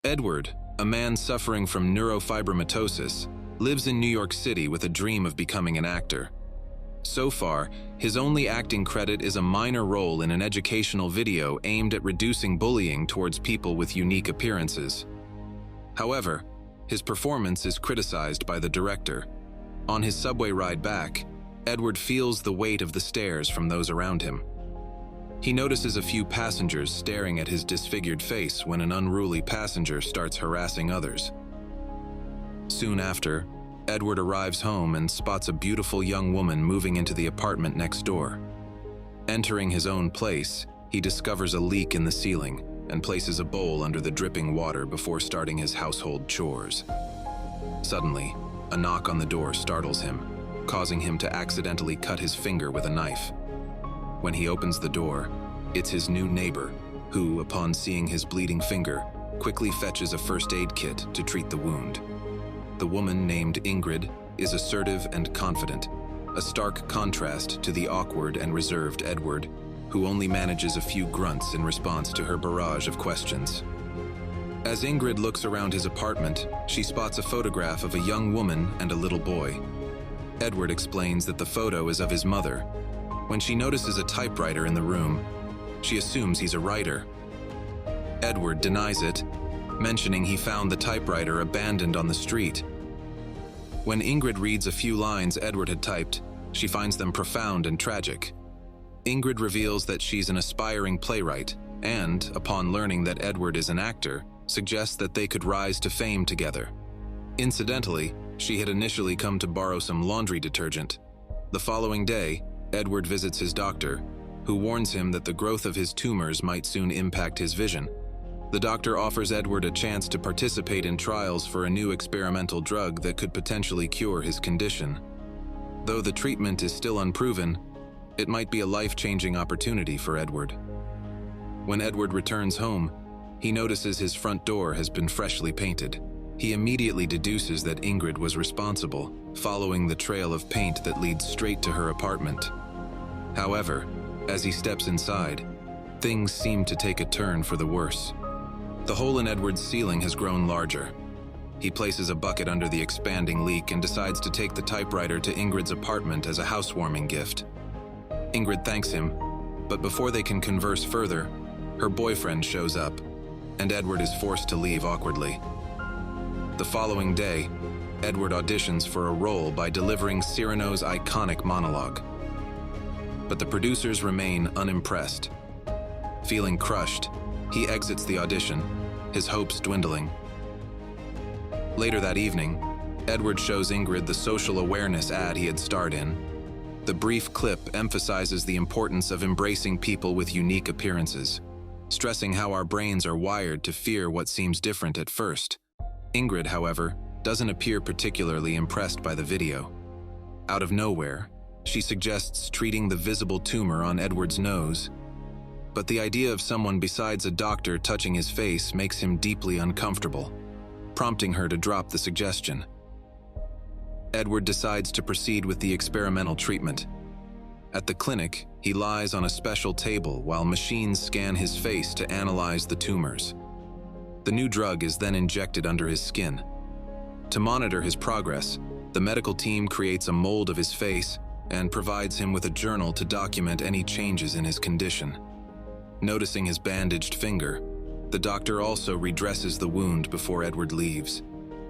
Edward, a man suffering from neurofibromatosis, lives in New York City with a dream of becoming an actor. So far, his only acting credit is a minor role in an educational video aimed at reducing bullying towards people with unique appearances. However, his performance is criticized by the director. On his subway ride back, Edward feels the weight of the stares from those around him. He notices a few passengers staring at his disfigured face when an unruly passenger starts harassing others. Soon after, Edward arrives home and spots a beautiful young woman moving into the apartment next door. Entering his own place, he discovers a leak in the ceiling and places a bowl under the dripping water before starting his household chores. Suddenly, a knock on the door startles him, causing him to accidentally cut his finger with a knife. When he opens the door, it's his new neighbor, who, upon seeing his bleeding finger, quickly fetches a first aid kit to treat the wound. The woman, named Ingrid, is assertive and confident, a stark contrast to the awkward and reserved Edward, who only manages a few grunts in response to her barrage of questions. As Ingrid looks around his apartment, she spots a photograph of a young woman and a little boy. Edward explains that the photo is of his mother. When she notices a typewriter in the room, she assumes he's a writer. Edward denies it, mentioning he found the typewriter abandoned on the street. When Ingrid reads a few lines Edward had typed, she finds them profound and tragic. Ingrid reveals that she's an aspiring playwright and, upon learning that Edward is an actor, suggests that they could rise to fame together. Incidentally, she had initially come to borrow some laundry detergent. The following day, Edward visits his doctor, who warns him that the growth of his tumors might soon impact his vision. The doctor offers Edward a chance to participate in trials for a new experimental drug that could potentially cure his condition. Though the treatment is still unproven, it might be a life-changing opportunity for Edward. When Edward returns home, he notices his front door has been freshly painted. He immediately deduces that Ingrid was responsible, following the trail of paint that leads straight to her apartment. However, as he steps inside, things seem to take a turn for the worse. The hole in Edward's ceiling has grown larger. He places a bucket under the expanding leak and decides to take the typewriter to Ingrid's apartment as a housewarming gift. Ingrid thanks him, but before they can converse further, her boyfriend shows up, and Edward is forced to leave awkwardly. The following day, Edward auditions for a role by delivering Cyrano's iconic monologue. But the producers remain unimpressed. Feeling crushed, he exits the audition, his hopes dwindling. Later that evening, Edward shows Ingrid the social awareness ad he had starred in. The brief clip emphasizes the importance of embracing people with unique appearances, stressing how our brains are wired to fear what seems different at first. Ingrid, however, doesn't appear particularly impressed by the video. Out of nowhere, she suggests treating the visible tumor on Edward's nose, but the idea of someone besides a doctor touching his face makes him deeply uncomfortable, prompting her to drop the suggestion. Edward decides to proceed with the experimental treatment. At the clinic, he lies on a special table while machines scan his face to analyze the tumors. The new drug is then injected under his skin. To monitor his progress, the medical team creates a mold of his face and provides him with a journal to document any changes in his condition. Noticing his bandaged finger, the doctor also redresses the wound before Edward leaves.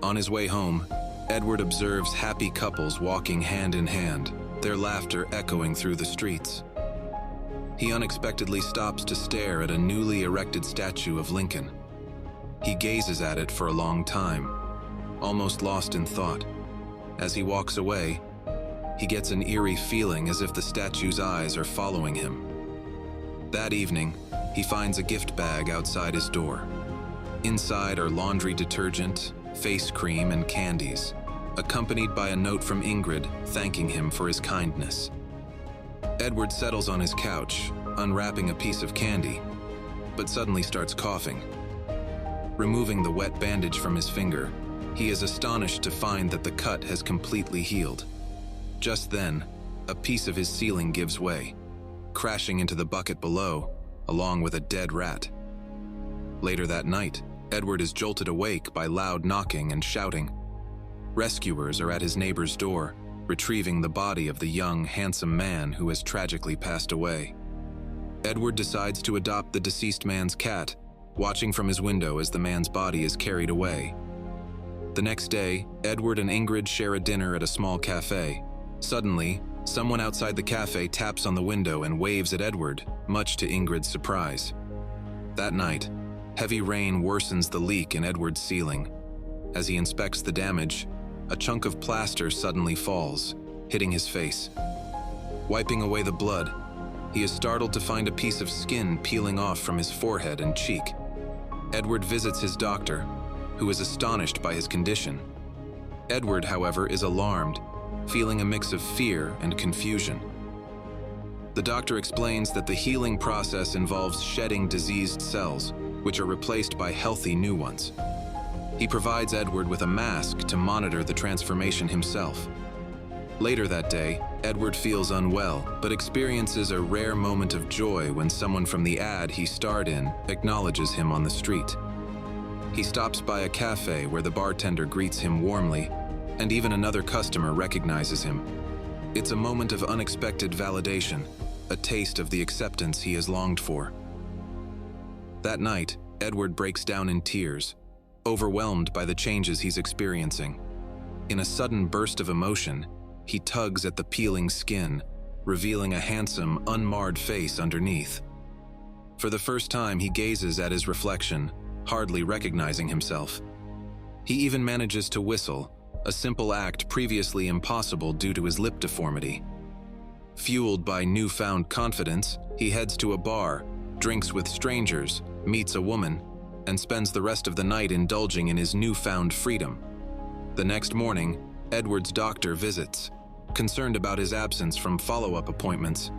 On his way home, Edward observes happy couples walking hand in hand, their laughter echoing through the streets. He unexpectedly stops to stare at a newly erected statue of Lincoln. He gazes at it for a long time, almost lost in thought. As he walks away, he gets an eerie feeling as if the statue's eyes are following him. That evening, he finds a gift bag outside his door. Inside are laundry detergent, face cream, and candies, accompanied by a note from Ingrid thanking him for his kindness. Edward settles on his couch, unwrapping a piece of candy, but suddenly starts coughing. Removing the wet bandage from his finger, he is astonished to find that the cut has completely healed. Just then, a piece of his ceiling gives way, crashing into the bucket below, along with a dead rat. Later that night, Edward is jolted awake by loud knocking and shouting. Rescuers are at his neighbor's door, retrieving the body of the young, handsome man who has tragically passed away. Edward decides to adopt the deceased man's cat, watching from his window as the man's body is carried away. The next day, Edward and Ingrid share a dinner at a small cafe. Suddenly, someone outside the cafe taps on the window and waves at Edward, much to Ingrid's surprise. That night, heavy rain worsens the leak in Edward's ceiling. As he inspects the damage, a chunk of plaster suddenly falls, hitting his face. Wiping away the blood, he is startled to find a piece of skin peeling off from his forehead and cheek. Edward visits his doctor, who is astonished by his condition. Edward, however, is alarmed, feeling a mix of fear and confusion. The doctor explains that the healing process involves shedding diseased cells, which are replaced by healthy new ones. He provides Edward with a mask to monitor the transformation himself. Later that day, Edward feels unwell, but experiences a rare moment of joy when someone from the ad he starred in acknowledges him on the street. He stops by a cafe where the bartender greets him warmly, and even another customer recognizes him. It's a moment of unexpected validation, a taste of the acceptance he has longed for. That night, Edward breaks down in tears, overwhelmed by the changes he's experiencing. In a sudden burst of emotion, he tugs at the peeling skin, revealing a handsome, unmarred face underneath. For the first time, he gazes at his reflection, hardly recognizing himself. He even manages to whistle, a simple act previously impossible due to his lip deformity. Fueled by newfound confidence, he heads to a bar, drinks with strangers, meets a woman, and spends the rest of the night indulging in his newfound freedom. The next morning, Edward's doctor visits, concerned about his absence from follow-up appointments.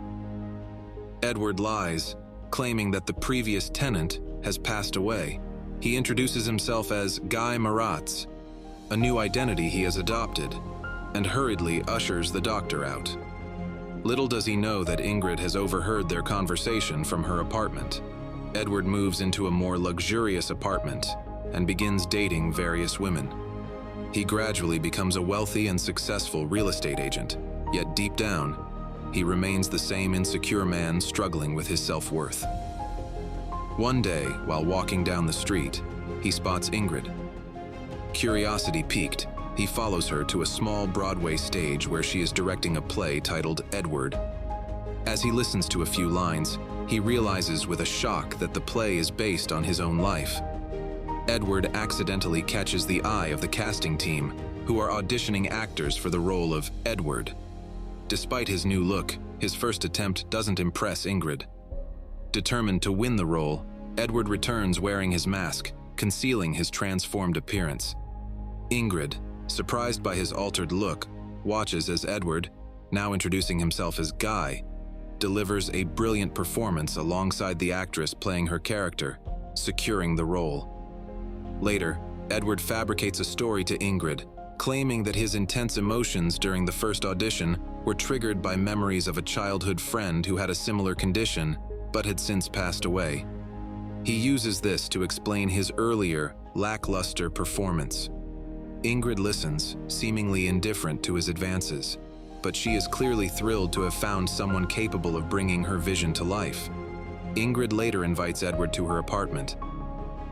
Edward lies, claiming that the previous tenant has passed away. He introduces himself as Guy Maratz, a new identity he has adopted, and hurriedly ushers the doctor out. Little does he know that Ingrid has overheard their conversation from her apartment. Edward moves into a more luxurious apartment and begins dating various women. He gradually becomes a wealthy and successful real estate agent, yet deep down, he remains the same insecure man struggling with his self-worth. One day, while walking down the street, he spots Ingrid. Curiosity piqued, he follows her to a small Broadway stage where she is directing a play titled Edward. As he listens to a few lines, he realizes with a shock that the play is based on his own life. Edward accidentally catches the eye of the casting team, who are auditioning actors for the role of Edward. Despite his new look, his first attempt doesn't impress Ingrid. Determined to win the role, Edward returns wearing his mask, concealing his transformed appearance. Ingrid, surprised by his altered look, watches as Edward, now introducing himself as Guy, delivers a brilliant performance alongside the actress playing her character, securing the role. Later, Edward fabricates a story to Ingrid, claiming that his intense emotions during the first audition were triggered by memories of a childhood friend who had a similar condition but had since passed away. He uses this to explain his earlier, lackluster performance. Ingrid listens, seemingly indifferent to his advances, but she is clearly thrilled to have found someone capable of bringing her vision to life. Ingrid later invites Edward to her apartment.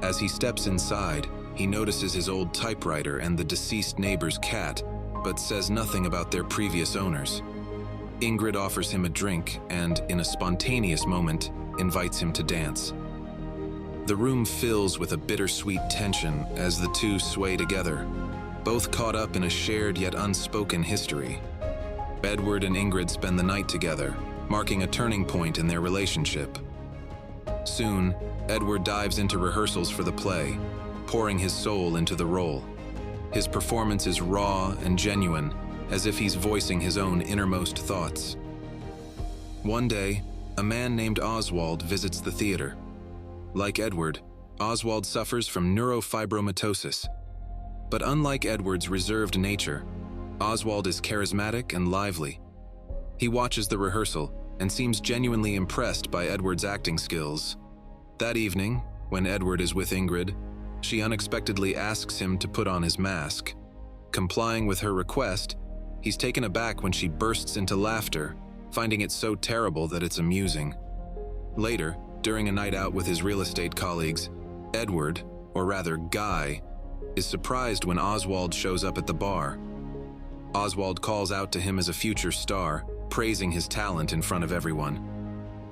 As he steps inside, he notices his old typewriter and the deceased neighbor's cat, but says nothing about their previous owners. Ingrid offers him a drink and, in a spontaneous moment, invites him to dance. The room fills with a bittersweet tension as the two sway together, both caught up in a shared yet unspoken history. Edward and Ingrid spend the night together, marking a turning point in their relationship. Soon, Edward dives into rehearsals for the play, pouring his soul into the role. His performance is raw and genuine, as if he's voicing his own innermost thoughts. One day, a man named Oswald visits the theater. Like Edward, Oswald suffers from neurofibromatosis. But unlike Edward's reserved nature, Oswald is charismatic and lively. He watches the rehearsal and seems genuinely impressed by Edward's acting skills. That evening, when Edward is with Ingrid, She unexpectedly asks him to put on his mask. Complying with her request, he's taken aback when she bursts into laughter, finding it so terrible that it's amusing. Later, during a night out with his real estate colleagues, Edward, or rather Guy, is surprised when Oswald shows up at the bar. Oswald calls out to him as a future star, praising his talent in front of everyone.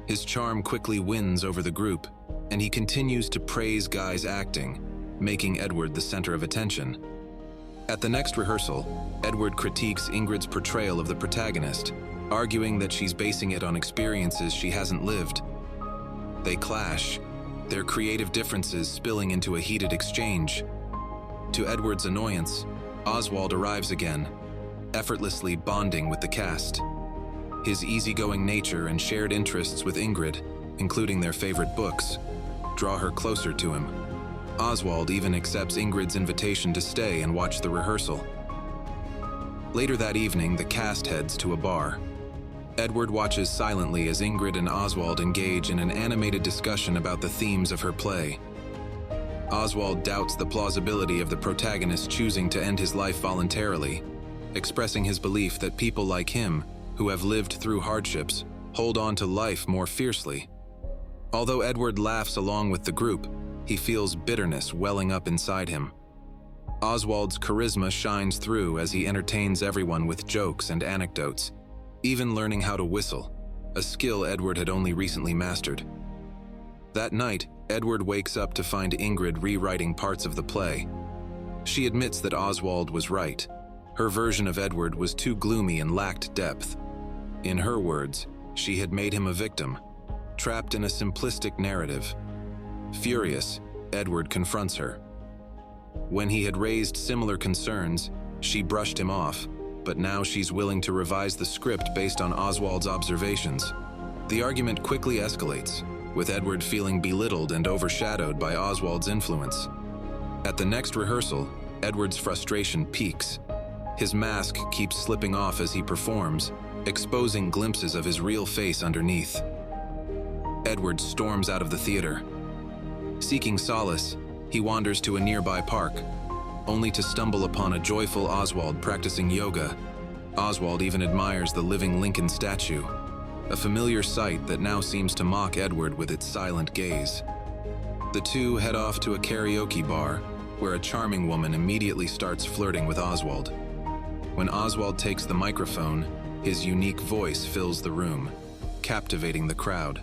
His charm quickly wins over the group, and he continues to praise Guy's acting, making Edward the center of attention. At the next rehearsal, Edward critiques Ingrid's portrayal of the protagonist, arguing that she's basing it on experiences she hasn't lived. They clash, their creative differences spilling into a heated exchange. To Edward's annoyance, Oswald arrives again, effortlessly bonding with the cast. His easygoing nature and shared interests with Ingrid, including their favorite books, draw her closer to him. Oswald even accepts Ingrid's invitation to stay and watch the rehearsal. Later that evening, the cast heads to a bar. Edward watches silently as Ingrid and Oswald engage in an animated discussion about the themes of her play. Oswald doubts the plausibility of the protagonist choosing to end his life voluntarily, expressing his belief that people like him, who have lived through hardships, hold on to life more fiercely. Although Edward laughs along with the group, he feels bitterness welling up inside him. Oswald's charisma shines through as he entertains everyone with jokes and anecdotes, even learning how to whistle, a skill Edward had only recently mastered. That night, Edward wakes up to find Ingrid rewriting parts of the play. She admits that Oswald was right. Her version of Edward was too gloomy and lacked depth. In her words, she had made him a victim, trapped in a simplistic narrative. Furious, Edward confronts her. When he had raised similar concerns, she brushed him off, but now she's willing to revise the script based on Oswald's observations. The argument quickly escalates, with Edward feeling belittled and overshadowed by Oswald's influence. At the next rehearsal, Edward's frustration peaks. His mask keeps slipping off as he performs, exposing glimpses of his real face underneath. Edward storms out of the theater. Seeking solace, he wanders to a nearby park, only to stumble upon a joyful Oswald practicing yoga. Oswald even admires the living Lincoln statue, a familiar sight that now seems to mock Edward with its silent gaze. The two head off to a karaoke bar, where a charming woman immediately starts flirting with Oswald. When Oswald takes the microphone, his unique voice fills the room, captivating the crowd.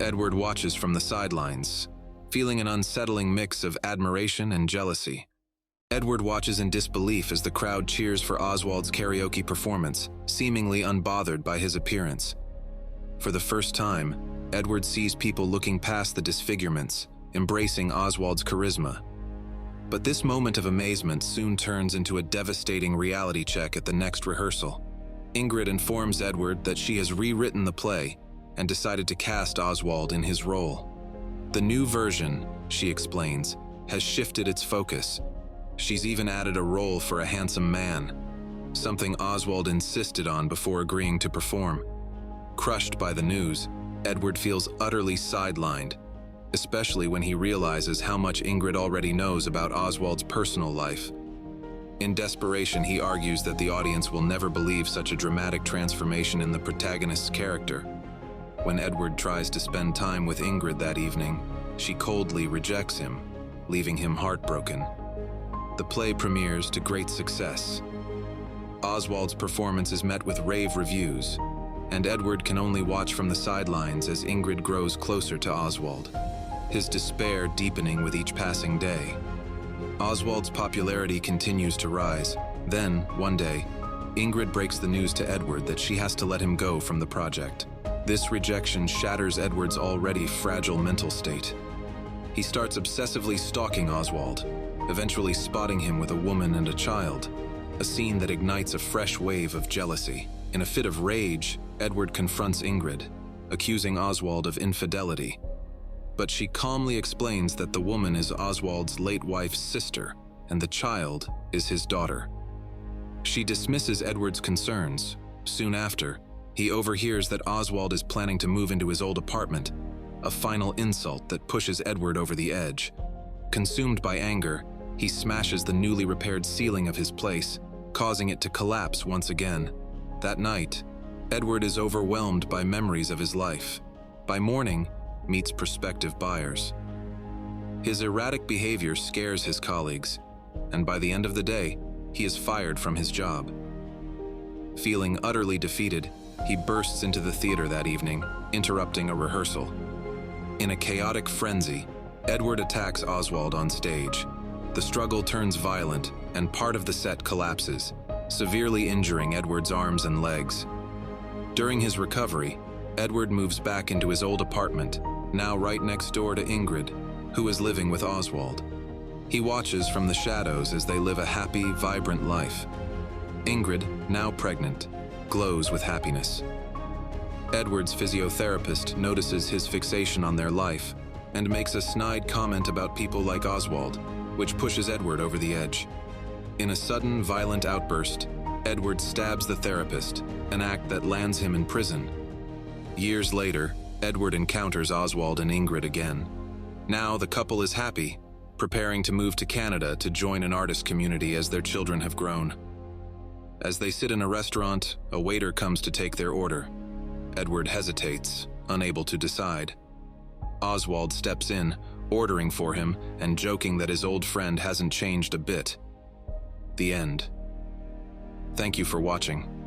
Edward watches from the sidelines, feeling an unsettling mix of admiration and jealousy. Edward watches in disbelief as the crowd cheers for Oswald's karaoke performance, seemingly unbothered by his appearance. For the first time, Edward sees people looking past the disfigurements, embracing Oswald's charisma. But this moment of amazement soon turns into a devastating reality check at the next rehearsal. Ingrid informs Edward that she has rewritten the play and decided to cast Oswald in his role. The new version, she explains, has shifted its focus. She's even added a role for a handsome man, something Oswald insisted on before agreeing to perform. Crushed by the news, Edward feels utterly sidelined, especially when he realizes how much Ingrid already knows about Oswald's personal life. In desperation, he argues that the audience will never believe such a dramatic transformation in the protagonist's character. When Edward tries to spend time with Ingrid that evening, she coldly rejects him, leaving him heartbroken. The play premieres to great success. Oswald's performance is met with rave reviews, and Edward can only watch from the sidelines as Ingrid grows closer to Oswald, his despair deepening with each passing day. Oswald's popularity continues to rise. Then, one day, Ingrid breaks the news to Edward that she has to let him go from the project. This rejection shatters Edward's already fragile mental state. He starts obsessively stalking Oswald, eventually spotting him with a woman and a child, a scene that ignites a fresh wave of jealousy. In a fit of rage, Edward confronts Ingrid, accusing Oswald of infidelity. But she calmly explains that the woman is Oswald's late wife's sister, and the child is his daughter. She dismisses Edward's concerns. Soon after, he overhears that Oswald is planning to move into his old apartment, a final insult that pushes Edward over the edge. Consumed by anger, he smashes the newly repaired ceiling of his place, causing it to collapse once again. That night, Edward is overwhelmed by memories of his life. By morning, meets prospective buyers. His erratic behavior scares his colleagues, and by the end of the day, he is fired from his job. Feeling utterly defeated, he bursts into the theater that evening, interrupting a rehearsal. In a chaotic frenzy, Edward attacks Oswald on stage. The struggle turns violent, and part of the set collapses, severely injuring Edward's arms and legs. During his recovery, Edward moves back into his old apartment, now right next door to Ingrid, who is living with Oswald. He watches from the shadows as they live a happy, vibrant life. Ingrid, now pregnant, glows with happiness. Edward's physiotherapist notices his fixation on their life and makes a snide comment about people like Oswald, which pushes Edward over the edge. In a sudden, violent outburst, Edward stabs the therapist, an act that lands him in prison. Years later, Edward encounters Oswald and Ingrid again. Now the couple is happy, preparing to move to Canada to join an artist community as their children have grown. As they sit in a restaurant, a waiter comes to take their order. Edward hesitates, unable to decide. Oswald steps in, ordering for him and joking that his old friend hasn't changed a bit. The end. Thank you for watching.